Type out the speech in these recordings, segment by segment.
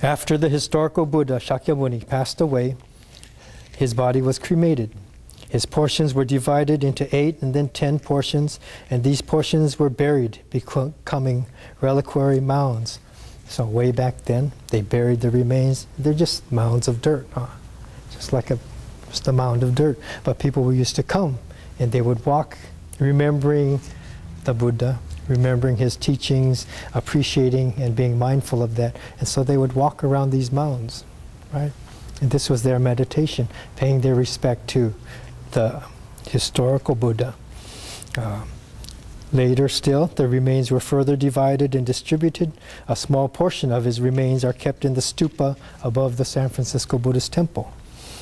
After the historical Buddha Shakyamuni passed away, his body was cremated. His portions were divided into 8 and then 10 portions, and these portions were buried, becoming reliquary mounds. So way back then, they buried the remains. They're just mounds of dirt, just like just a mound of dirt. But people used to come, and they would walk, remembering the Buddha, remembering his teachings, appreciating and being mindful of that. And so they would walk around these mounds, right? And this was their meditation, paying their respect to the historical Buddha. Later still, the remains were further divided and distributed. A small portion of his remains are kept in the stupa above the San Francisco Buddhist temple.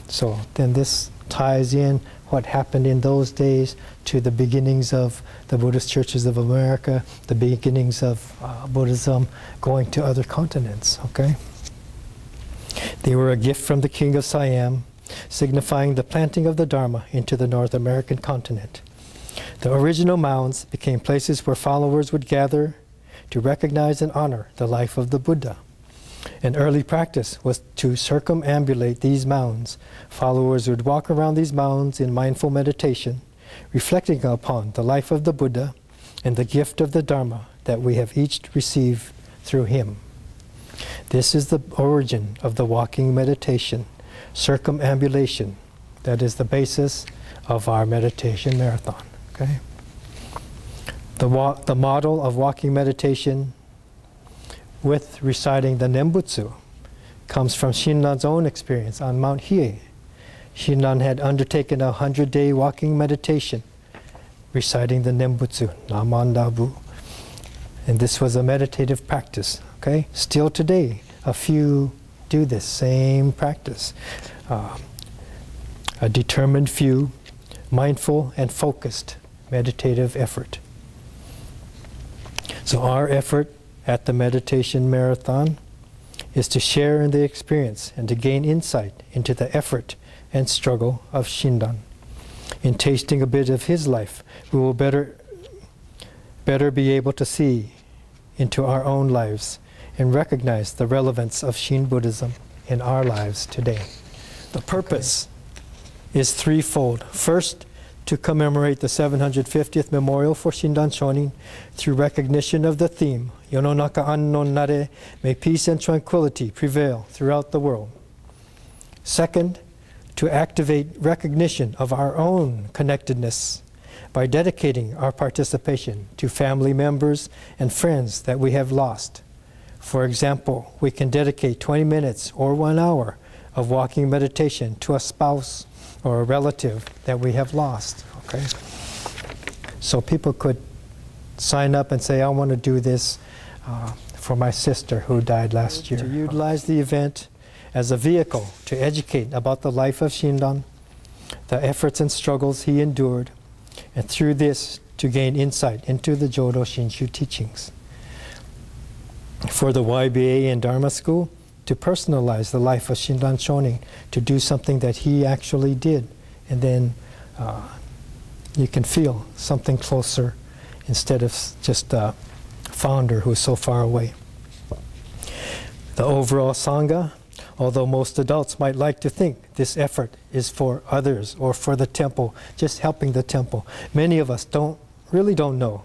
So then this ties in what happened in those days to the beginnings of the Buddhist churches of America, the beginnings of Buddhism going to other continents, okay? They were a gift from the King of Siam, signifying the planting of the Dharma into the North American continent. The original mounds became places where followers would gather to recognize and honor the life of the Buddha. An early practice was to circumambulate these mounds. Followers would walk around these mounds in mindful meditation, reflecting upon the life of the Buddha and the gift of the Dharma that we have each received through him. This is the origin of the walking meditation, circumambulation. That is the basis of our meditation marathon. Okay? The model of walking meditation with reciting the Nembutsu comes from Shinran's own experience on Mount Hiei. Shinran had undertaken a 100-day walking meditation, reciting the Nembutsu, Namandabu. And this was a meditative practice. Okay? Still today, a few do this same practice. A determined few, mindful and focused meditative effort. So our effort at the meditation marathon is to share in the experience and to gain insight into the effort and struggle of Shinran. In tasting a bit of his life, we will better be able to see into our own lives and recognize the relevance of Shin Buddhism in our lives today. The purpose is threefold. First, to commemorate the 750th memorial for Shinran Shonin through recognition of the theme, Yononaka Annon Nare, may peace and tranquility prevail throughout the world. Second, to activate recognition of our own connectedness by dedicating our participation to family members and friends that we have lost. For example, we can dedicate 20 minutes or 1 hour of walking meditation to a spouse or a relative that we have lost. Okay? So people could sign up and say, I want to do this for my sister who died last year. To utilize the event as a vehicle to educate about the life of Shinran, the efforts and struggles he endured, and through this to gain insight into the Jodo Shinshu teachings. For the YBA and Dharma School, to personalize the life of Shinran Shonin, to do something that he actually did, and then you can feel something closer instead of just a founder who's so far away. The overall Sangha, although most adults might like to think this effort is for others or for the temple, just helping the temple, many of us really don't know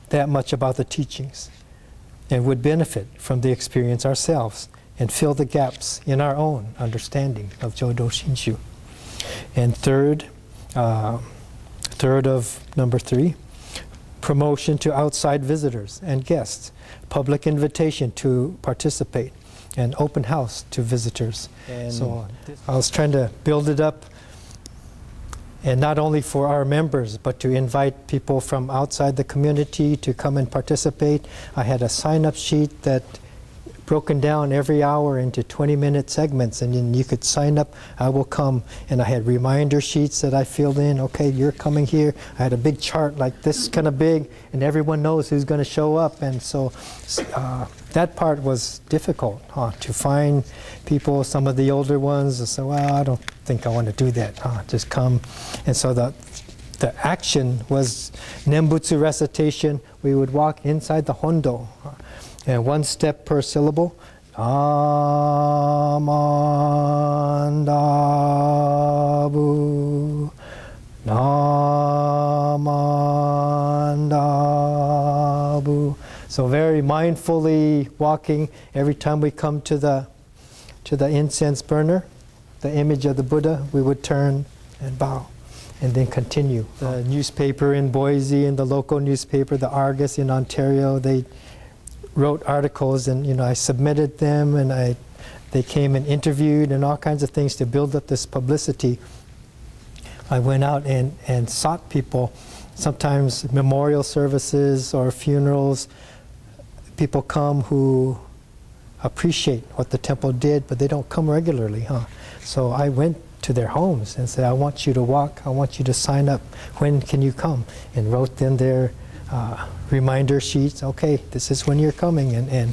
that much about the teachings and would benefit from the experience ourselves and fill the gaps in our own understanding of Jodo Shinshu. And third of number 3, promotion to outside visitors and guests, public invitation to participate, and open house to visitors. And so I was trying to build it up, and not only for our members, but to invite people from outside the community to come and participate. I had a sign-up sheet that broken down every hour into 20-minute segments, and then you could sign up, I will come. And I had reminder sheets that I filled in, okay, you're coming here. I had a big chart like this kind of big, and everyone knows who's going to show up. And so that part was difficult, to find people. Some of the older ones said, well, I don't think I want to do that, just come. And so the action was Nembutsu recitation. We would walk inside the hondo, and 1 step per syllable, Namandabu, Namandabu. So very mindfully walking. Every time we come to the incense burner, the image of the Buddha, we would turn and bow and then continue. The newspaper in Boise and the local newspaper, the Argus in Ontario, they wrote articles, and I submitted them, and they came and interviewed and all kinds of things to build up this publicity. I went out and sought people, sometimes memorial services or funerals. People come who appreciate what the temple did, but they don't come regularly, So I went to their homes and said, I want you to walk, I want you to sign up, when can you come? And wrote them their reminder sheets. Okay, this is when you're coming, and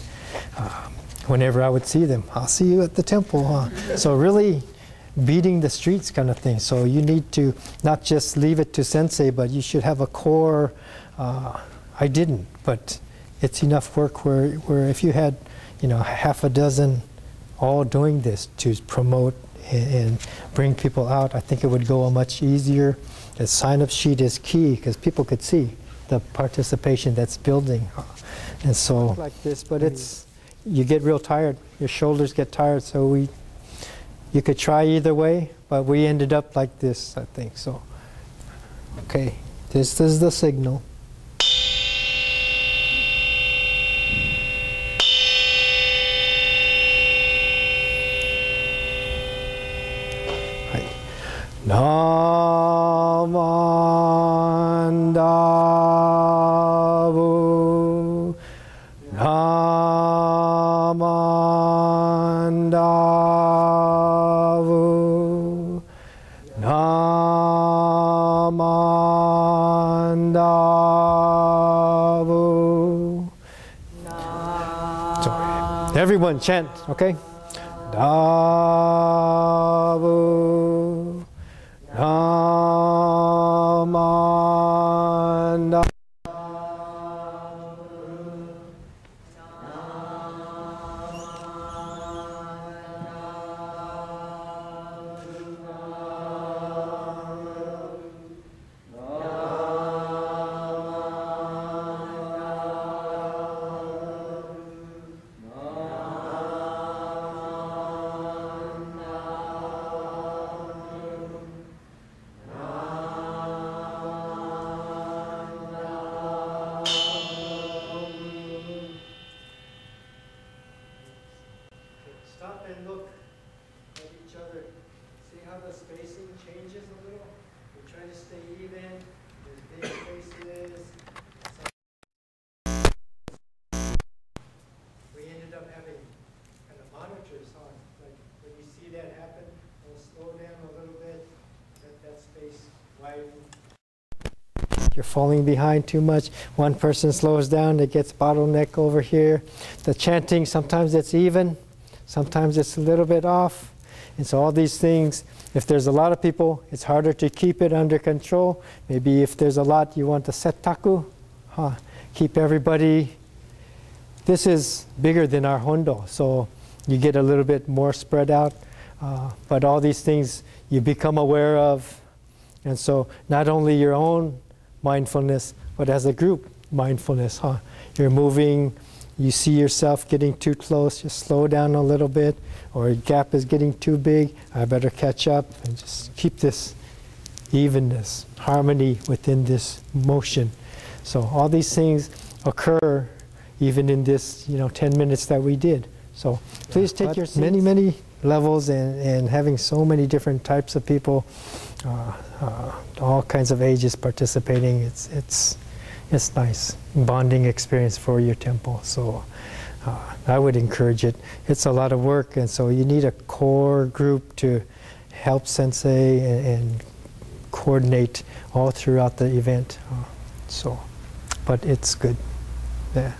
whenever I would see them, I'll see you at the temple. So really beating the streets kind of thing. So you need to not just leave it to sensei, but you should have a core. I didn't, but it's enough work where if you had half a dozen all doing this to promote and bring people out, I think it would go much easier. The sign-up sheet is key because people could see the participation that's building. And so like this, but you get real tired. Your shoulders get tired, so you could try either way, but we ended up like this, I think. So, okay, this is the signal. Namandabu, Namandabu, Namandabu. So, everyone chant, okay? Dabu, Namandabu. Stop and look at each other. See how the spacing changes a little? We try to stay even. There's big spaces. We ended up having kind of monitors on. Like when you see that happen, we'll slow down a little bit, let that space widen. You're falling behind too much. One person slows down, it gets bottleneck over here. The chanting, sometimes it's even. Sometimes it's a little bit off. And so all these things, if there's a lot of people, it's harder to keep it under control. Maybe if there's a lot, you want the settaku. Keep everybody. This is bigger than our hondo, so you get a little bit more spread out. But all these things you become aware of. And so not only your own mindfulness, but as a group mindfulness. You're moving. You see yourself getting too close, just slow down a little bit, or a gap is getting too big, I better catch up, and just keep this evenness, harmony within this motion. So all these things occur even in this 10 minutes that we did. So please take your seats. Many levels, and having so many different types of people, all kinds of ages participating, it's nice bonding experience for your temple. So I would encourage it. It's a lot of work, and so you need a core group to help sensei and coordinate all throughout the event. But it's good. Yeah.